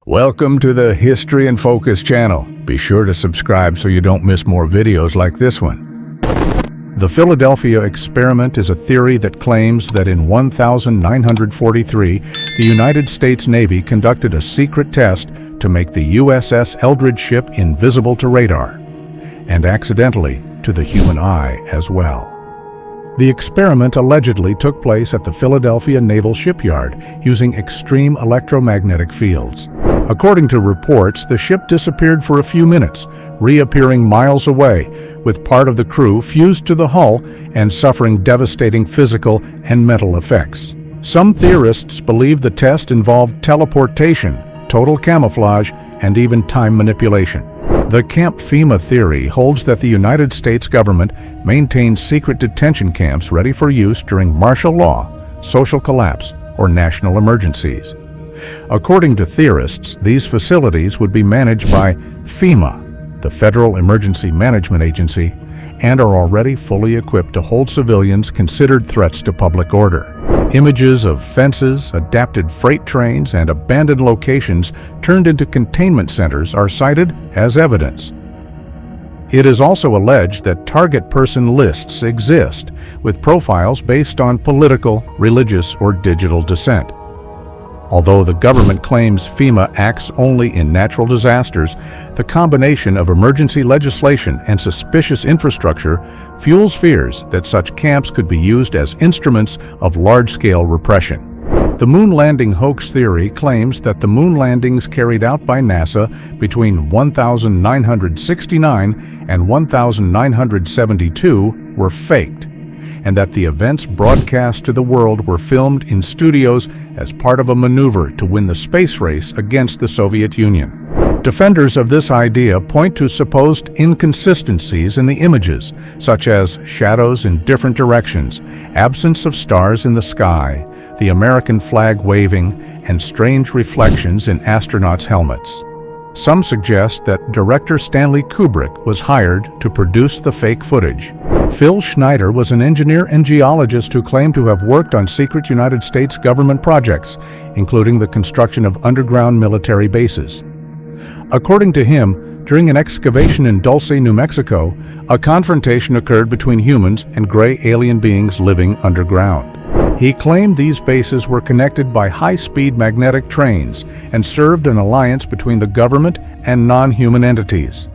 Welcome to the History in Focus channel. Be sure to subscribe so you don't miss more videos like this one. The Philadelphia experiment is a theory that claims that in 1943, the United States Navy conducted a secret test to make the USS Eldridge ship invisible to radar, and accidentally to the human eye as well. The experiment allegedly took place at the Philadelphia Naval Shipyard using extreme electromagnetic fields. According to reports, the ship disappeared for a few minutes, reappearing miles away, with part of the crew fused to the hull and suffering devastating physical and mental effects. Some theorists believe the test involved teleportation, total camouflage, and even time manipulation. The Camp FEMA theory holds that the United States government maintained secret detention camps ready for use during martial law, social collapse, or national emergencies. According to theorists, these facilities would be managed by FEMA, the Federal Emergency Management Agency, and are already fully equipped to hold civilians considered threats to public order. Images of fences, adapted freight trains, and abandoned locations turned into containment centers are cited as evidence. It is also alleged that target person lists exist, with profiles based on political, religious, or digital descent. Although the government claims FEMA acts only in natural disasters, the combination of emergency legislation and suspicious infrastructure fuels fears that such camps could be used as instruments of large-scale repression. The moon landing hoax theory claims that the moon landings carried out by NASA between 1969 and 1972 were faked, and that the events broadcast to the world were filmed in studios as part of a maneuver to win the space race against the Soviet Union. Defenders of this idea point to supposed inconsistencies in the images, such as shadows in different directions, absence of stars in the sky, the American flag waving, and strange reflections in astronauts' helmets. Some suggest that director Stanley Kubrick was hired to produce the fake footage. Phil Schneider was an engineer and geologist who claimed to have worked on secret United States government projects, including the construction of underground military bases. According to him, during an excavation in Dulce, New Mexico, a confrontation occurred between humans and gray alien beings living underground. He claimed these bases were connected by high-speed magnetic trains and served an alliance between the government and non-human entities.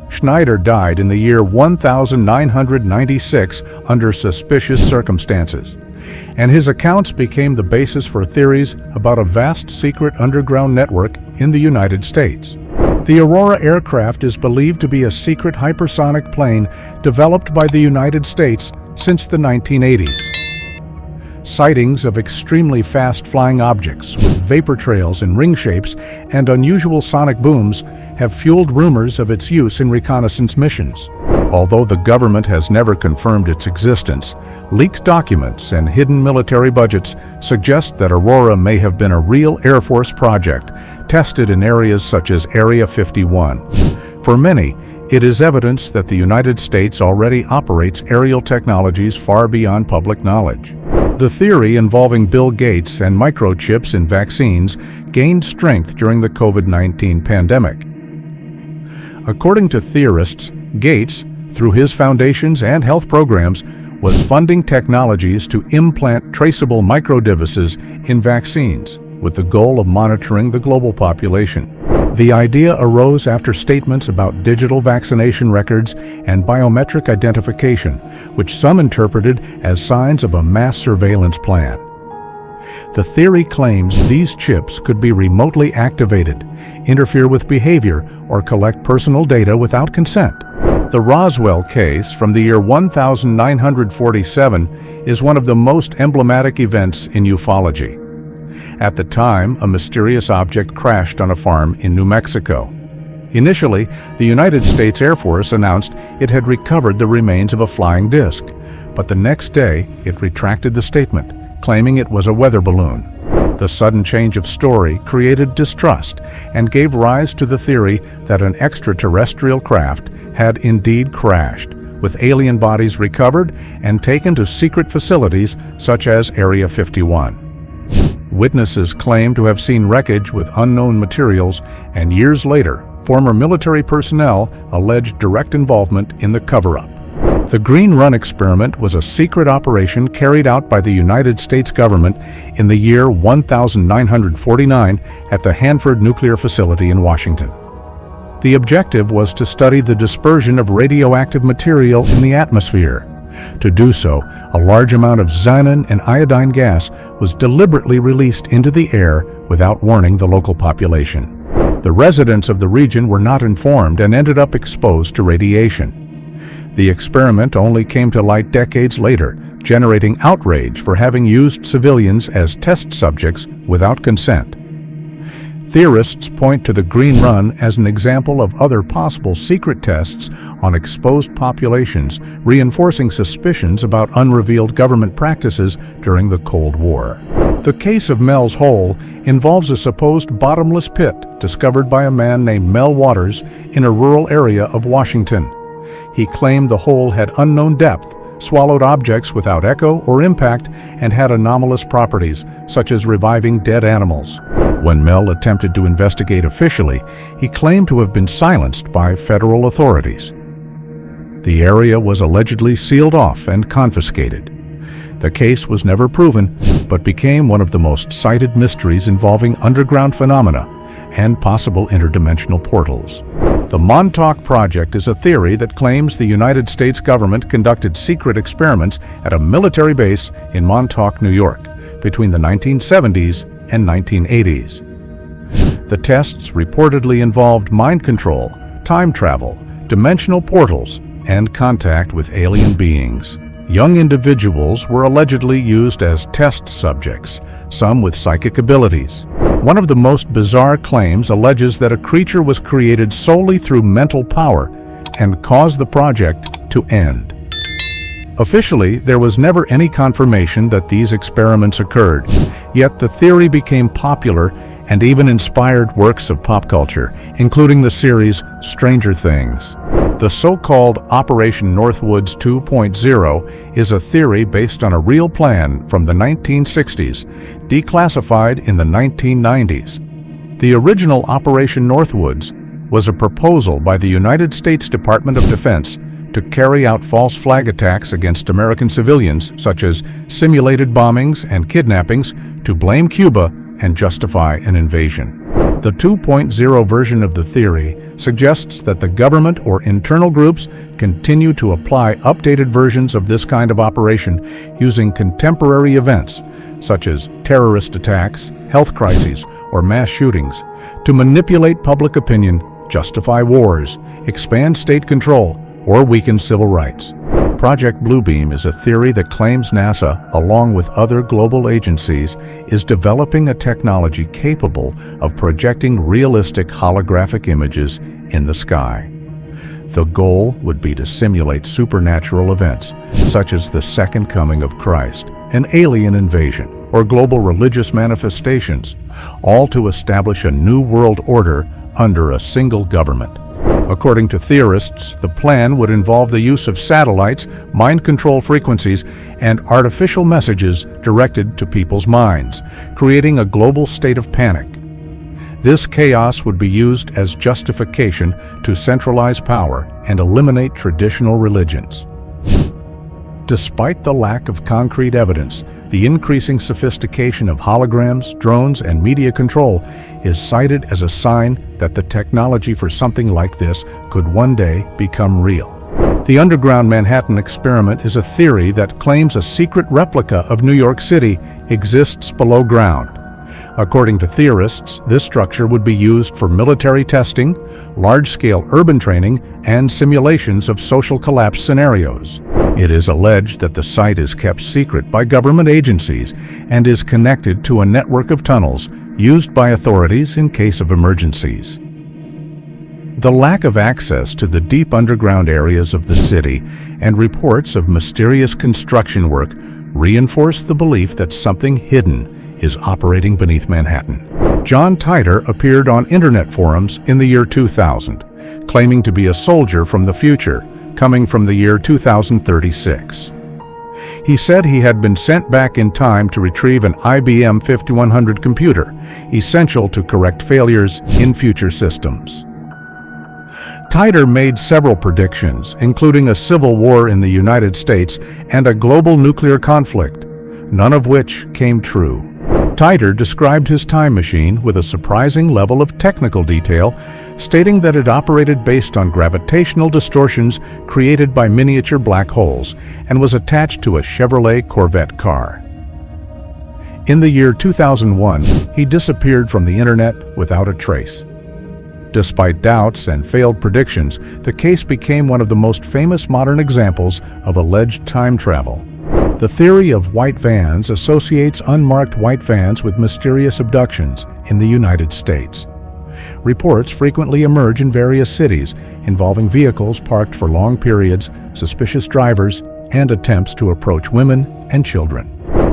Schneider died in the year 1996 under suspicious circumstances, and his accounts became the basis for theories about a vast secret underground network in the United States. The Aurora aircraft is believed to be a secret hypersonic plane developed by the United States since the 1980s. Sightings of extremely fast-flying objects with vapor trails in ring shapes and unusual sonic booms have fueled rumors of its use in reconnaissance missions. Although the government has never confirmed its existence, leaked documents and hidden military budgets suggest that Aurora may have been a real Air Force project, tested in areas such as Area 51. For many, it is evidence that the United States already operates aerial technologies far beyond public knowledge. The theory involving Bill Gates and microchips in vaccines gained strength during the COVID-19 pandemic. According to theorists, Gates, through his foundations and health programs, was funding technologies to implant traceable microdevices in vaccines, with the goal of monitoring the global population. The idea arose after statements about digital vaccination records and biometric identification, which some interpreted as signs of a mass surveillance plan. The theory claims these chips could be remotely activated, interfere with behavior, or collect personal data without consent. The Roswell case from the year 1947 is one of the most emblematic events in ufology. At the time, a mysterious object crashed on a farm in New Mexico. Initially, the United States Air Force announced it had recovered the remains of a flying disc, but the next day it retracted the statement, claiming it was a weather balloon. The sudden change of story created distrust and gave rise to the theory that an extraterrestrial craft had indeed crashed, with alien bodies recovered and taken to secret facilities such as Area 51. Witnesses claim to have seen wreckage with unknown materials, and years later, former military personnel alleged direct involvement in the cover-up. The Green Run experiment was a secret operation carried out by the United States government in the year 1949 at the Hanford Nuclear Facility in Washington. The objective was to study the dispersion of radioactive material in the atmosphere. To do so, a large amount of xenon and iodine gas was deliberately released into the air without warning the local population. The residents of the region were not informed and ended up exposed to radiation. The experiment only came to light decades later, generating outrage for having used civilians as test subjects without consent. Theorists point to the Green Run as an example of other possible secret tests on exposed populations, reinforcing suspicions about unrevealed government practices during the Cold War. The case of Mel's Hole involves a supposed bottomless pit discovered by a man named Mel Waters in a rural area of Washington. He claimed the hole had unknown depth, swallowed objects without echo or impact, and had anomalous properties, such as reviving dead animals. When Mel attempted to investigate officially, he claimed to have been silenced by federal authorities. The area was allegedly sealed off and confiscated. The case was never proven, but became one of the most cited mysteries involving underground phenomena and possible interdimensional portals. The Montauk Project is a theory that claims the United States government conducted secret experiments at a military base in Montauk, New York, between the 1970s and 1980s. The tests reportedly involved mind control, time travel, dimensional portals, and contact with alien beings. Young individuals were allegedly used as test subjects, some with psychic abilities. One of the most bizarre claims alleges that a creature was created solely through mental power and caused the project to end. Officially, there was never any confirmation that these experiments occurred, yet the theory became popular and even inspired works of pop culture, including the series Stranger Things. The so-called Operation Northwoods 2.0 is a theory based on a real plan from the 1960s, declassified in the 1990s. The original Operation Northwoods was a proposal by the United States Department of Defense to carry out false flag attacks against American civilians, such as simulated bombings and kidnappings, to blame Cuba and justify an invasion. The 2.0 version of the theory suggests that the government or internal groups continue to apply updated versions of this kind of operation using contemporary events, such as terrorist attacks, health crises, or mass shootings, to manipulate public opinion, justify wars, expand state control, or weaken civil rights. Project Bluebeam is a theory that claims NASA, along with other global agencies, is developing a technology capable of projecting realistic holographic images in the sky. The goal would be to simulate supernatural events, such as the Second Coming of Christ, an alien invasion, or global religious manifestations, all to establish a new world order under a single government. According to theorists, the plan would involve the use of satellites, mind control frequencies, and artificial messages directed to people's minds, creating a global state of panic. This chaos would be used as justification to centralize power and eliminate traditional religions. Despite the lack of concrete evidence, the increasing sophistication of holograms, drones, and media control is cited as a sign that the technology for something like this could one day become real. The underground Manhattan experiment is a theory that claims a secret replica of New York City exists below ground. According to theorists, this structure would be used for military testing, large-scale urban training, and simulations of social collapse scenarios. It is alleged that the site is kept secret by government agencies and is connected to a network of tunnels used by authorities in case of emergencies. The lack of access to the deep underground areas of the city and reports of mysterious construction work reinforce the belief that something hidden is operating beneath Manhattan. John Titor appeared on internet forums in the year 2000, claiming to be a soldier from the future, coming from the year 2036. He said he had been sent back in time to retrieve an IBM 5100 computer, essential to correct failures in future systems. Titor made several predictions, including a civil war in the United States and a global nuclear conflict, none of which came true. Titor described his time machine with a surprising level of technical detail, stating that it operated based on gravitational distortions created by miniature black holes and was attached to a Chevrolet Corvette car. In the year 2001, he disappeared from the internet without a trace. Despite doubts and failed predictions, the case became one of the most famous modern examples of alleged time travel. The theory of white vans associates unmarked white vans with mysterious abductions in the United States. Reports frequently emerge in various cities involving vehicles parked for long periods, suspicious drivers, and attempts to approach women and children.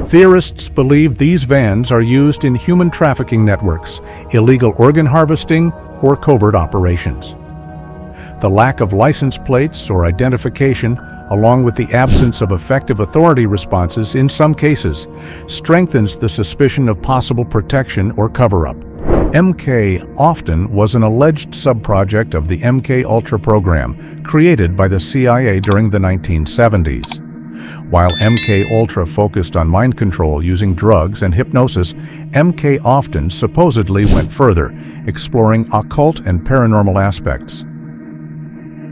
Theorists believe these vans are used in human trafficking networks, illegal organ harvesting, or covert operations. The lack of license plates or identification, along with the absence of effective authority responses in some cases, strengthens the suspicion of possible protection or cover-up. MK often was an alleged subproject of the MK Ultra program created by the CIA during the 1970s. While MK Ultra focused on mind control using drugs and hypnosis, MK often supposedly went further, exploring occult and paranormal aspects.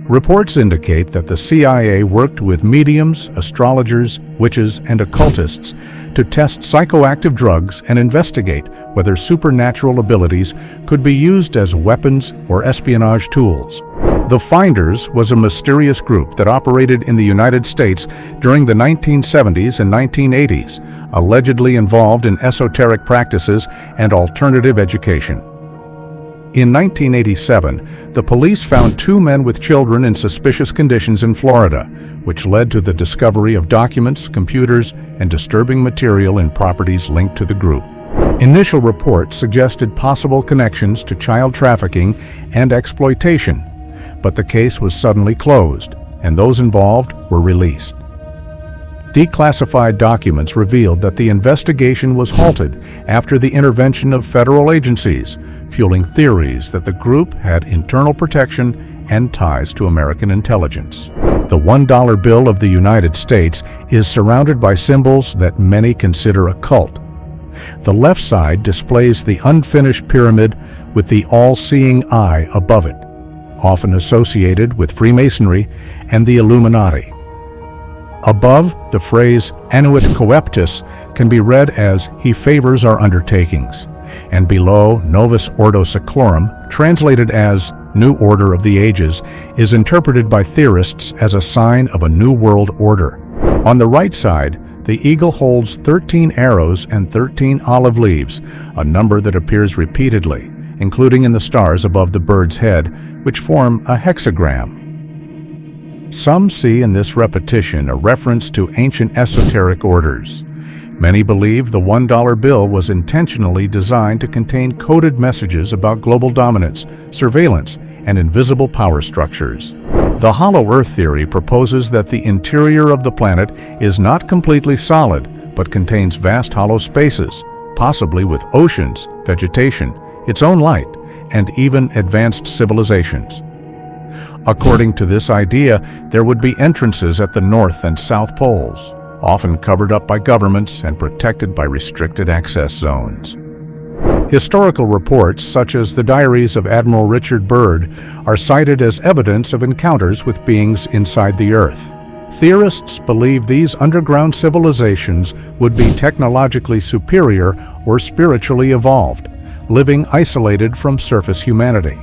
Reports indicate that the CIA worked with mediums, astrologers, witches, and occultists to test psychoactive drugs and investigate whether supernatural abilities could be used as weapons or espionage tools. The Finders was a mysterious group that operated in the United States during the 1970s and 1980s, allegedly involved in esoteric practices and alternative education. In 1987, the police found 2 men with children in suspicious conditions in Florida, which led to the discovery of documents, computers, and disturbing material in properties linked to the group. Initial reports suggested possible connections to child trafficking and exploitation, but the case was suddenly closed, and those involved were released. Declassified documents revealed that the investigation was halted after the intervention of federal agencies, fueling theories that the group had internal protection and ties to American intelligence. The $1 bill of the United States is surrounded by symbols that many consider occult. The left side displays the unfinished pyramid with the all-seeing eye above it, often associated with Freemasonry and the Illuminati. Above, the phrase "Annuit Coeptis" can be read as "He favors our undertakings," and below, "Novus Ordo Seclorum," translated as "New Order of the Ages," is interpreted by theorists as a sign of a new world order. On the right side, the eagle holds 13 arrows and 13 olive leaves, a number that appears repeatedly, including in the stars above the bird's head, which form a hexagram. Some see in this repetition a reference to ancient esoteric orders. Many believe the $1 bill was intentionally designed to contain coded messages about global dominance, surveillance, and invisible power structures. The hollow Earth theory proposes that the interior of the planet is not completely solid, but contains vast hollow spaces, possibly with oceans, vegetation, its own light, and even advanced civilizations. According to this idea, there would be entrances at the North and South Poles, often covered up by governments and protected by restricted access zones. Historical reports, such as the diaries of Admiral Richard Byrd, are cited as evidence of encounters with beings inside the Earth. Theorists believe these underground civilizations would be technologically superior or spiritually evolved, living isolated from surface humanity.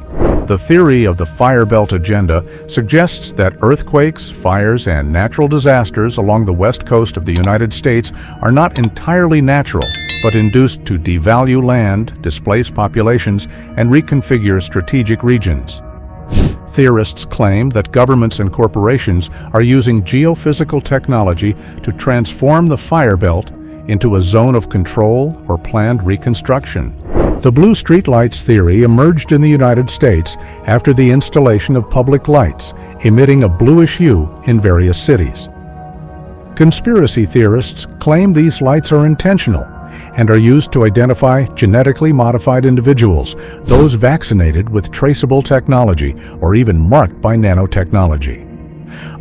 The theory of the Fire Belt Agenda suggests that earthquakes, fires, and natural disasters along the west coast of the United States are not entirely natural, but induced to devalue land, displace populations, and reconfigure strategic regions. Theorists claim that governments and corporations are using geophysical technology to transform the Fire Belt into a zone of control or planned reconstruction. The blue streetlights theory emerged in the United States after the installation of public lights, emitting a bluish hue in various cities. Conspiracy theorists claim these lights are intentional and are used to identify genetically modified individuals, those vaccinated with traceable technology or even marked by nanotechnology.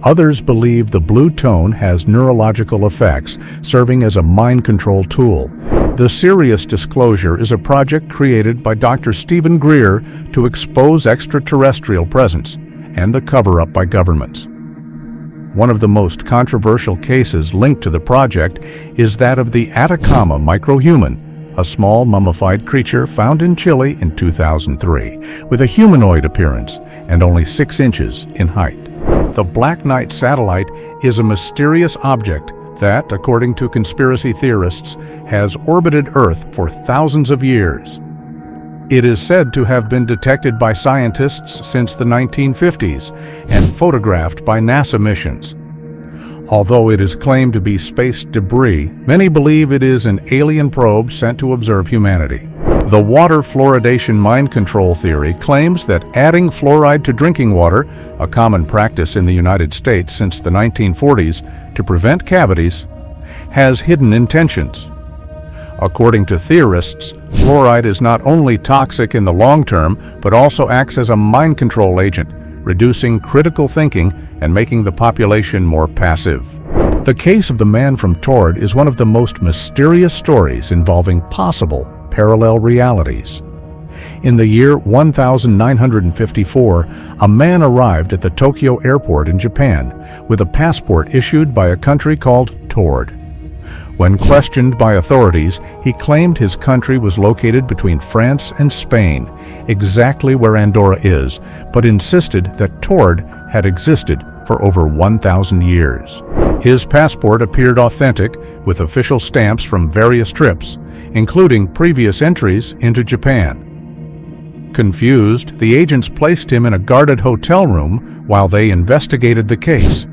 Others believe the blue tone has neurological effects, serving as a mind control tool. The Serious Disclosure is a project created by Dr. Stephen Greer to expose extraterrestrial presence and the cover-up by governments. One of the most controversial cases linked to the project is that of the Atacama microhuman, a small mummified creature found in Chile in 2003, with a humanoid appearance and only 6 inches in height. The Black Knight satellite is a mysterious object that, according to conspiracy theorists, has orbited Earth for thousands of years. It is said to have been detected by scientists since the 1950s and photographed by NASA missions. Although it is claimed to be space debris, many believe it is an alien probe sent to observe humanity. The water fluoridation mind control theory claims that adding fluoride to drinking water, a common practice in the United States since the 1940s to prevent cavities, has hidden intentions. According to theorists, fluoride is not only toxic in the long term, but also acts as a mind control agent, reducing critical thinking and making the population more passive. The case of the man from Tord is one of the most mysterious stories involving possible parallel realities. In the year 1954, a man arrived at the Tokyo airport in Japan with a passport issued by a country called Tord. When questioned by authorities, he claimed his country was located between France and Spain, exactly where Andorra is, but insisted that Tord had existed for over 1,000 years. His passport appeared authentic, with official stamps from various trips, including previous entries into Japan. Confused, the agents placed him in a guarded hotel room while they investigated the case.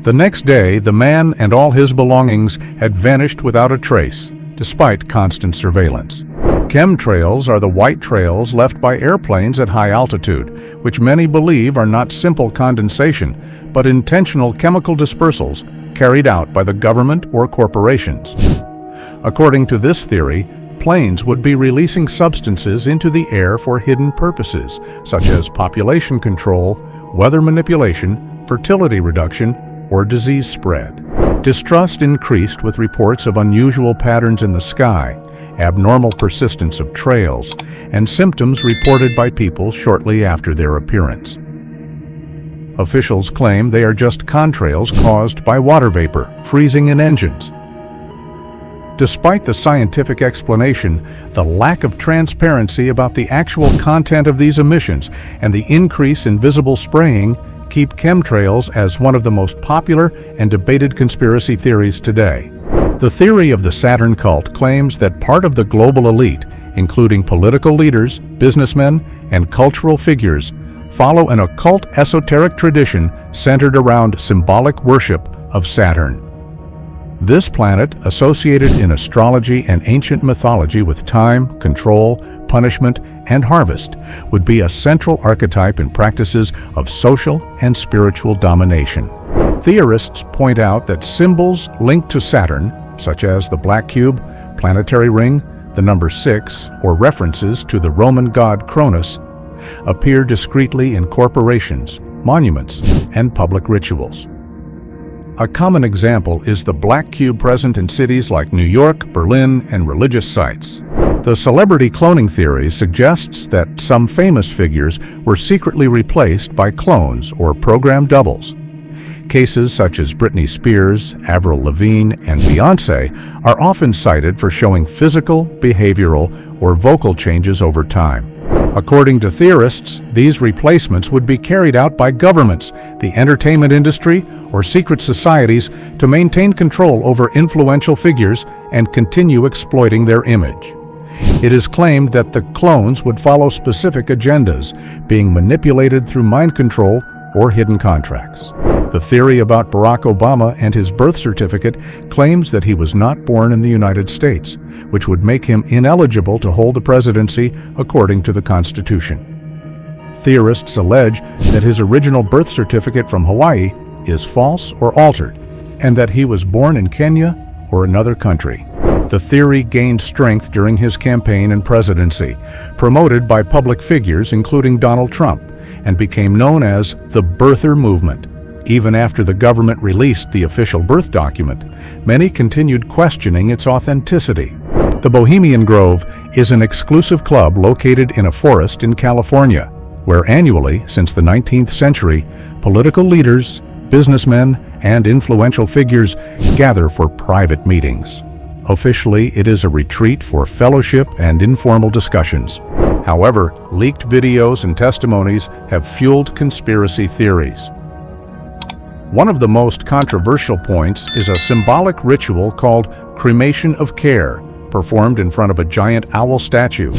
The next day, the man and all his belongings had vanished without a trace, despite constant surveillance. Chemtrails are the white trails left by airplanes at high altitude, which many believe are not simple condensation, but intentional chemical dispersals carried out by the government or corporations. According to this theory, planes would be releasing substances into the air for hidden purposes, such as population control, weather manipulation, fertility reduction, or disease spread. Distrust increased with reports of unusual patterns in the sky, abnormal persistence of trails, and symptoms reported by people shortly after their appearance. Officials claim they are just contrails caused by water vapor freezing in engines. Despite the scientific explanation, the lack of transparency about the actual content of these emissions and the increase in visible spraying keep chemtrails as one of the most popular and debated conspiracy theories today. The theory of the Saturn cult claims that part of the global elite, including political leaders, businessmen, and cultural figures, follow an occult esoteric tradition centered around symbolic worship of Saturn. This planet, associated in astrology and ancient mythology with time, control, punishment, and harvest, would be a central archetype in practices of social and spiritual domination. Theorists point out that symbols linked to Saturn, such as the black cube, planetary ring, the number 6, or references to the Roman god Cronus, appear discreetly in corporations, monuments, and public rituals. A common example is the black cube present in cities like New York, Berlin, and religious sites. The celebrity cloning theory suggests that some famous figures were secretly replaced by clones or programmed doubles. Cases such as Britney Spears, Avril Lavigne, and Beyoncé are often cited for showing physical, behavioral, or vocal changes over time. According to theorists, these replacements would be carried out by governments, the entertainment industry, or secret societies to maintain control over influential figures and continue exploiting their image. It is claimed that the clones would follow specific agendas, being manipulated through mind control or hidden contracts. The theory about Barack Obama and his birth certificate claims that he was not born in the United States, which would make him ineligible to hold the presidency according to the Constitution. Theorists allege that his original birth certificate from Hawaii is false or altered, and that he was born in Kenya or another country. The theory gained strength during his campaign and presidency, promoted by public figures including Donald Trump, and became known as the birther movement. Even after the government released the official birth document, many continued questioning its authenticity. The Bohemian Grove is an exclusive club located in a forest in California, where annually, since the 19th century, political leaders, businessmen, and influential figures gather for private meetings. Officially, it is a retreat for fellowship and informal discussions. However, leaked videos and testimonies have fueled conspiracy theories. One of the most controversial points is a symbolic ritual called cremation of care, performed in front of a giant owl statue.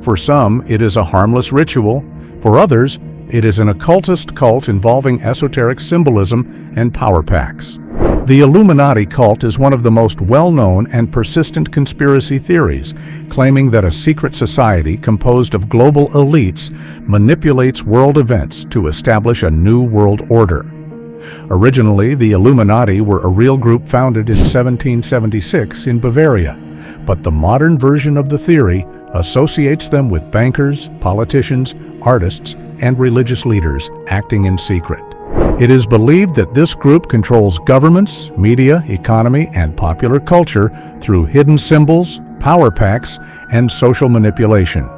For some, it is a harmless ritual. For others, it is an occultist cult involving esoteric symbolism and power pacts. The Illuminati cult is one of the most well-known and persistent conspiracy theories, claiming that a secret society composed of global elites manipulates world events to establish a new world order. Originally, the Illuminati were a real group founded in 1776 in Bavaria, but the modern version of the theory associates them with bankers, politicians, artists, and religious leaders acting in secret. It is believed that this group controls governments, media, economy, and popular culture through hidden symbols, power pacts, and social manipulation.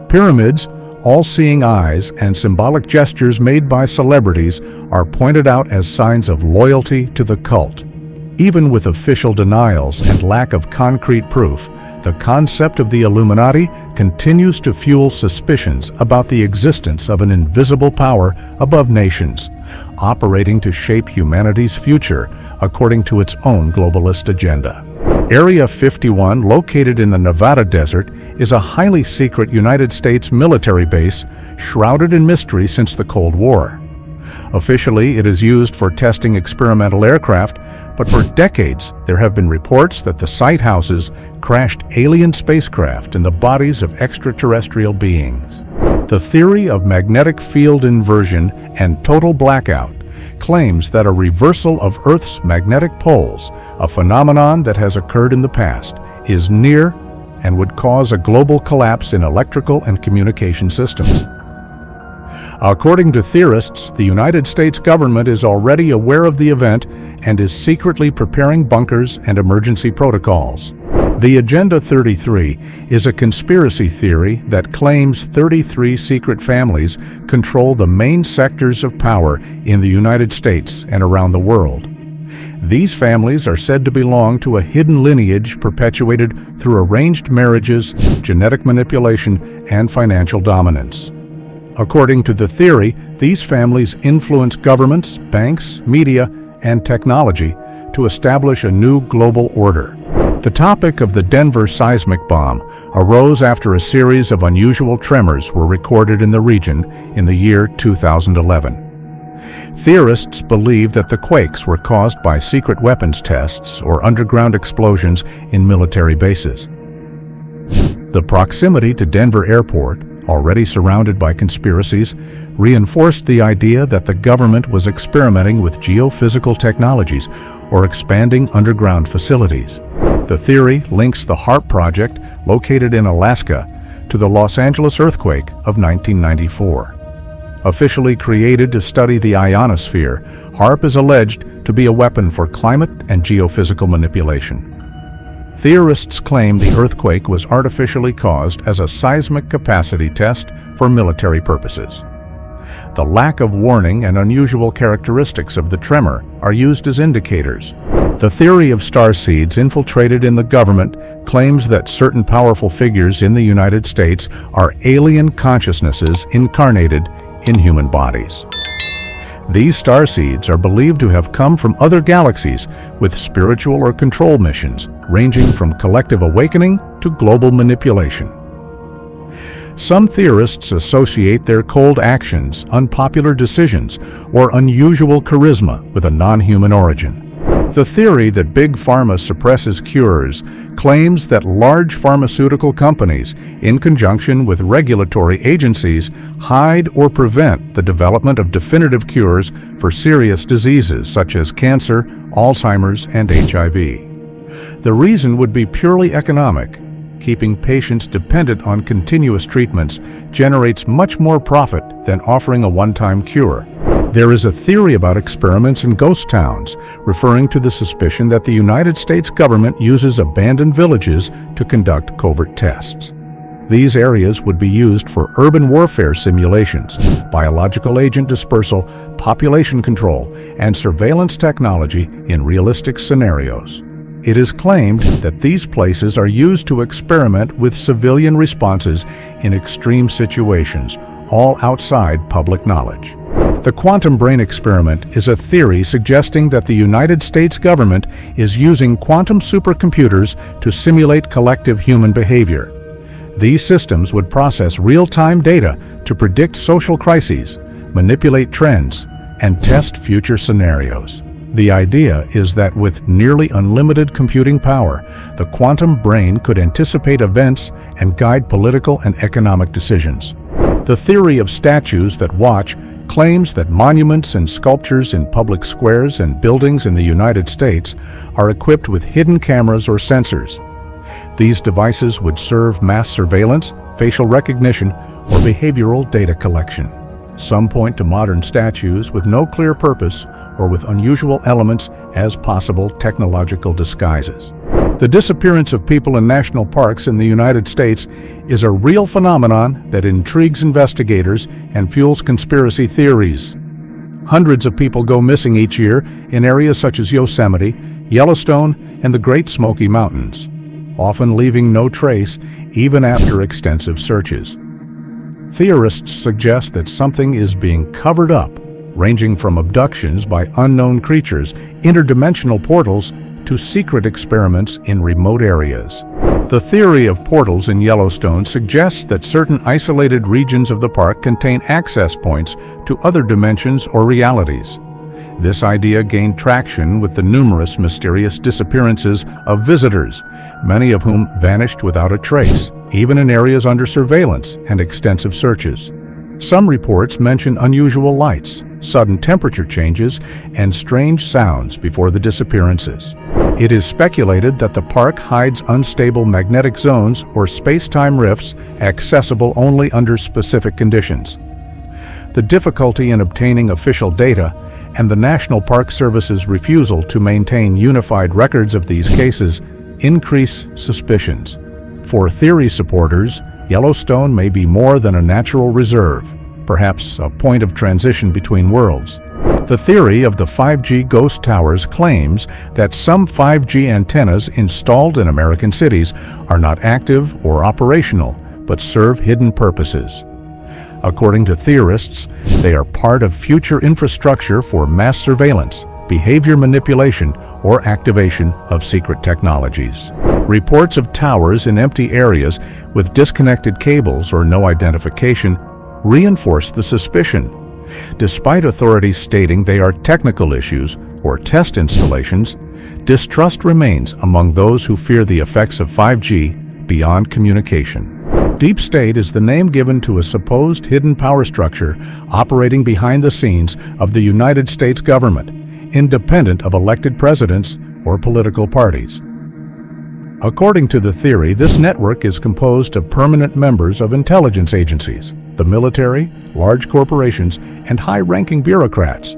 Pyramids, all-seeing eyes, and symbolic gestures made by celebrities are pointed out as signs of loyalty to the cult. Even with official denials and lack of concrete proof, the concept of the Illuminati continues to fuel suspicions about the existence of an invisible power above nations, operating to shape humanity's future according to its own globalist agenda. Area 51, located in the Nevada desert, is a highly secret United States military base shrouded in mystery since the Cold War. Officially, it is used for testing experimental aircraft, but for decades there have been reports that the site houses crashed alien spacecraft in the bodies of extraterrestrial beings. The theory of magnetic field inversion and total blackout claims that a reversal of Earth's magnetic poles, a phenomenon that has occurred in the past, is near and would cause a global collapse in electrical and communication systems. According to theorists, the United States government is already aware of the event and is secretly preparing bunkers and emergency protocols. The Agenda 33 is a conspiracy theory that claims 33 secret families control the main sectors of power in the United States and around the world. These families are said to belong to a hidden lineage perpetuated through arranged marriages, genetic manipulation, and financial dominance. According to the theory, these families influence governments, banks, media, and technology to establish a new global order. The topic of the Denver seismic bomb arose after a series of unusual tremors were recorded in the region in the year 2011. Theorists believe that the quakes were caused by secret weapons tests or underground explosions in military bases. The proximity to Denver Airport, already surrounded by conspiracies, reinforced the idea that the government was experimenting with geophysical technologies or expanding underground facilities. The theory links the HAARP project, located in Alaska, to the Los Angeles earthquake of 1994. Officially created to study the ionosphere, HAARP is alleged to be a weapon for climate and geophysical manipulation. Theorists claim the earthquake was artificially caused as a seismic capacity test for military purposes. The lack of warning and unusual characteristics of the tremor are used as indicators. The theory of starseeds infiltrated in the government claims that certain powerful figures in the United States are alien consciousnesses incarnated in human bodies. These starseeds are believed to have come from other galaxies with spiritual or control missions, ranging from collective awakening to global manipulation. Some theorists associate their cold actions, unpopular decisions, or unusual charisma with a non-human origin. The theory that Big Pharma suppresses cures claims that large pharmaceutical companies, in conjunction with regulatory agencies, hide or prevent the development of definitive cures for serious diseases such as cancer, Alzheimer's, and HIV. The reason would be purely economic. Keeping patients dependent on continuous treatments generates much more profit than offering a one-time cure. There is a theory about experiments in ghost towns, referring to the suspicion that the United States government uses abandoned villages to conduct covert tests. These areas would be used for urban warfare simulations, biological agent dispersal, population control, and surveillance technology in realistic scenarios. It is claimed that these places are used to experiment with civilian responses in extreme situations, all outside public knowledge. The quantum brain experiment is a theory suggesting that the United States government is using quantum supercomputers to simulate collective human behavior. These systems would process real-time data to predict social crises, manipulate trends, and test future scenarios. The idea is that with nearly unlimited computing power, the quantum brain could anticipate events and guide political and economic decisions. The theory of statues that watch claims that monuments and sculptures in public squares and buildings in the United States are equipped with hidden cameras or sensors. These devices would serve mass surveillance, facial recognition, or behavioral data collection. Some point to modern statues with no clear purpose or with unusual elements as possible technological disguises. The disappearance of people in national parks in the United States is a real phenomenon that intrigues investigators and fuels conspiracy theories. Hundreds of people go missing each year in areas such as Yosemite, Yellowstone, and the Great Smoky Mountains, often leaving no trace even after extensive searches. Theorists suggest that something is being covered up, ranging from abductions by unknown creatures, interdimensional portals, to secret experiments in remote areas. The theory of portals in Yellowstone suggests that certain isolated regions of the park contain access points to other dimensions or realities. This idea gained traction with the numerous mysterious disappearances of visitors, many of whom vanished without a trace, even in areas under surveillance and extensive searches. Some reports mention unusual lights, sudden temperature changes, and strange sounds before the disappearances. It is speculated that the park hides unstable magnetic zones or space-time rifts accessible only under specific conditions. The difficulty in obtaining official data and the National Park Service's refusal to maintain unified records of these cases increase suspicions. For theory supporters, Yellowstone may be more than a natural reserve, perhaps a point of transition between worlds. The theory of the 5G ghost towers claims that some 5G antennas installed in American cities are not active or operational, but serve hidden purposes. According to theorists, they are part of future infrastructure for mass surveillance, behavior manipulation, or activation of secret technologies. Reports of towers in empty areas with disconnected cables or no identification reinforce the suspicion. Despite authorities stating they are technical issues or test installations, distrust remains among those who fear the effects of 5G beyond communication. Deep State is the name given to a supposed hidden power structure operating behind the scenes of the United States government, independent of elected presidents or political parties. According to the theory, this network is composed of permanent members of intelligence agencies, the military, large corporations, and high-ranking bureaucrats.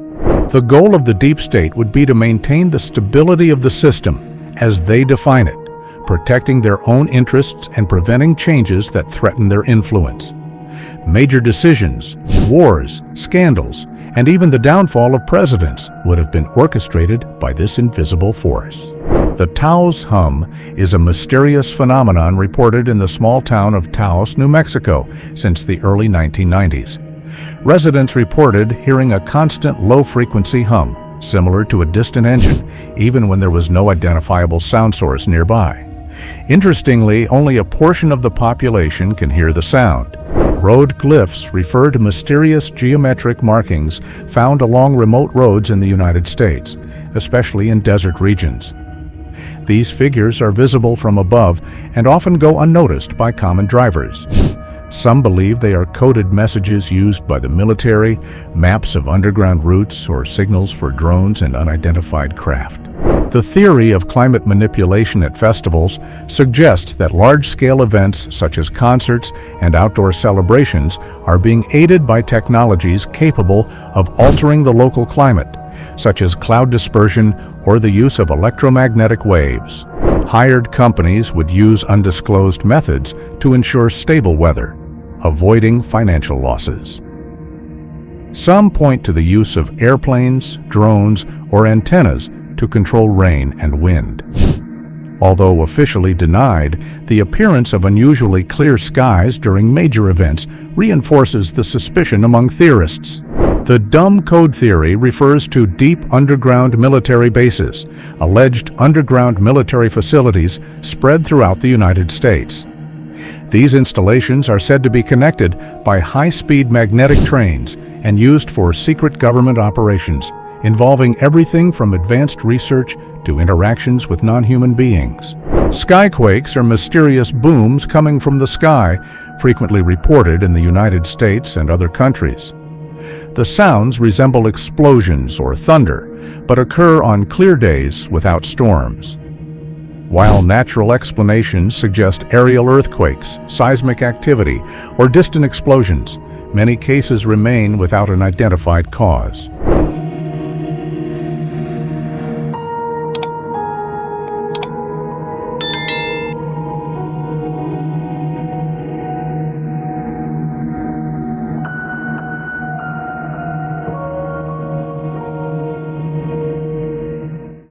The goal of the Deep State would be to maintain the stability of the system as they define it, protecting their own interests and preventing changes that threaten their influence. Major decisions, wars, scandals, and even the downfall of presidents would have been orchestrated by this invisible force. The Taos hum is a mysterious phenomenon reported in the small town of Taos, New Mexico, since the early 1990s. Residents reported hearing a constant low-frequency hum, similar to a distant engine, even when there was no identifiable sound source nearby. Interestingly, only a portion of the population can hear the sound. road glyphs refer to mysterious geometric markings found along remote roads in the United States, especially in desert regions. These figures are visible from above and often go unnoticed by common drivers. Some believe they are coded messages used by the military, maps of underground routes, or signals for drones and unidentified craft. The theory of climate manipulation at festivals suggests that large-scale events such as concerts and outdoor celebrations are being aided by technologies capable of altering the local climate, such as cloud dispersion or the use of electromagnetic waves. Hired companies would use undisclosed methods to ensure stable weather, avoiding financial losses. Some point to the use of airplanes, drones, or antennas to control rain and wind. Although officially denied, the appearance of unusually clear skies during major events reinforces the suspicion among theorists. The dumb code theory refers to deep underground military bases, alleged underground military facilities spread throughout the United States. These installations are said to be connected by high-speed magnetic trains and used for secret government operations, involving everything from advanced research to interactions with non-human beings. Skyquakes are mysterious booms coming from the sky, frequently reported in the United States and other countries. The sounds resemble explosions or thunder, but occur on clear days without storms. While natural explanations suggest aerial earthquakes, seismic activity, or distant explosions, many cases remain without an identified cause.